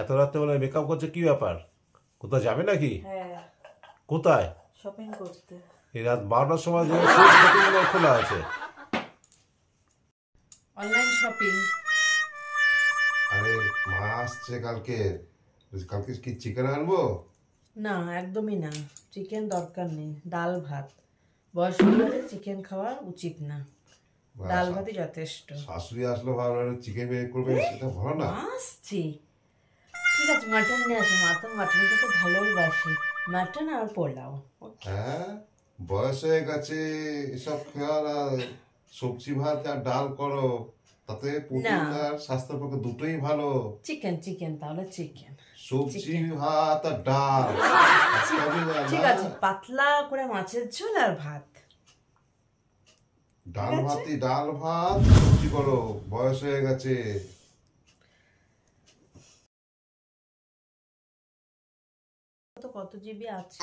এত রাত্রে বেলা মেকআপ করছে, কি ব্যাপার? কোথায় যাবে নাকি? হ্যাঁ, কোথায়? শপিং করতে। এই রাত 12টার সময় যে শপিং মল খোলা আছে। Online shopping. আরে মা আসছে কালকে, কালকে কি চিকেন আনবো? না, একদমই না, চিকেন দরকার নেই। ডাল ভাত, বয়স্ক লোকের চিকেন খাওয়া উচিত না, ডাল ভাতই যথেষ্ট। শাশুড়ি আসলো, ভাবলাম চিকেন বিরিয়ানি করবে, সেটা ভালো না। আসছি, ঠিক আছে, মাটন নিয়ে আসো। মা তো মাটন খেতে ভালোই বাসে। মাটন আর পোলাও। হ্যাঁ, বয়স হয়ে গেছে, এসব খাওয়া না, সবজি ভাত আর ডাল করো, তাতে প্রোটিন আর স্বাস্থ্যের পক্ষে দুটোই ভালো। চিকেন চিকেন, তাহলে চিকেন। সবজি ভাত আর ডাল, ঠিক আছে, পাতলা করে মাছের ঝোল আর ভাত। ডাল ভাতই, ডাল ভাত সবজি করো, বয়স হয়ে গেছে। কত জিবি আছে?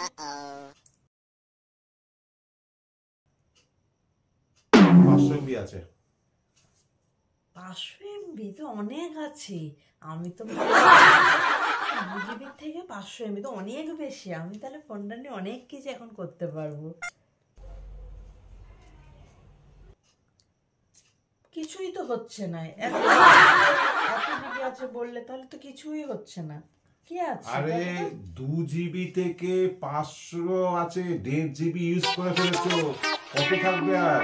500 MB আছে। 500 MB তো অনেক আছে। আমি তো 2 জিবি থেকে 500 MB তো অনেক বেশি। আমি তাহলে ফোনটা নিয়ে অনেক কিছু এখন করতে পারবো। কিছুই তো হচ্ছে না। এত জিবি আছে বললে, তাহলে তো কিছুই হচ্ছে না। কি আছে? আরে 2 GB থেকে 500 আছে, 1.5 GB ইউজ করে ফেলেছো, কত থাকবে আর?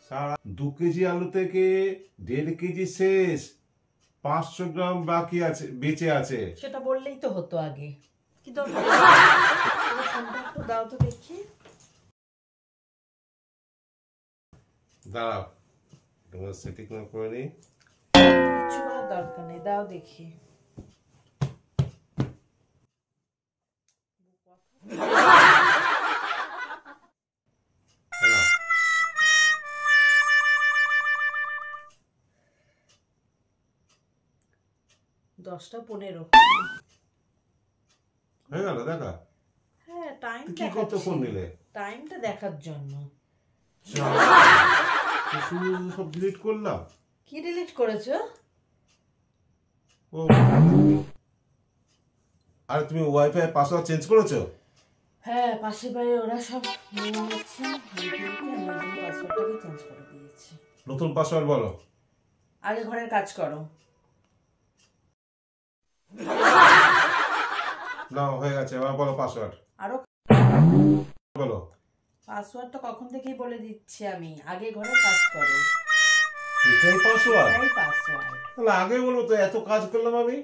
সারা 2 কেজি আলু থেকে 1.5 কেজি শেষ, 500 গ্রাম বাকি আছে, বেঁচে আছে। সেটা বললেই তো হতো আগে। কি দরকার? ফোনটা একটু দাও তো দেখি। দাঁড়াও, তোমার সেটিং করে নি। কিছু করার দরকার নেই, দাও দেখি। হ্যালো, 10:15 হয়ে গেল দেখা? হ্যাঁ, টাইম কি করতে ফোন দেখাচ্ছি। নিলে? টাইমটা দেখার জন্য। শুধু সব ডিলিট করলাম। কি ডিলিট করেছো? ও, আর তুমি ওয়াইফাই পাসওয়ার্ড চেঞ্জ করেছো? হ্যাঁ, পাশের বাড়ি ওরা সব নিয়ে নিচ্ছে, পাসওয়ার্ডটাকে চেঞ্জ করে দিয়েছি। নতুন পাসওয়ার্ড বলো। আগে ঘরের কাজ করো। না, হয়ে গেছে, এবার বলো পাসওয়ার্ড। আরো বলো। পাসওয়ার্ডটা কখন থেকেই বলে দিচ্ছি আমি, আগে ঘরের কাজ করো। এটাই পাসওয়ার্ড? এটাই পাসওয়ার্ড। তাহলে আগে বলবো তো, এত কাজ করলাম আমি।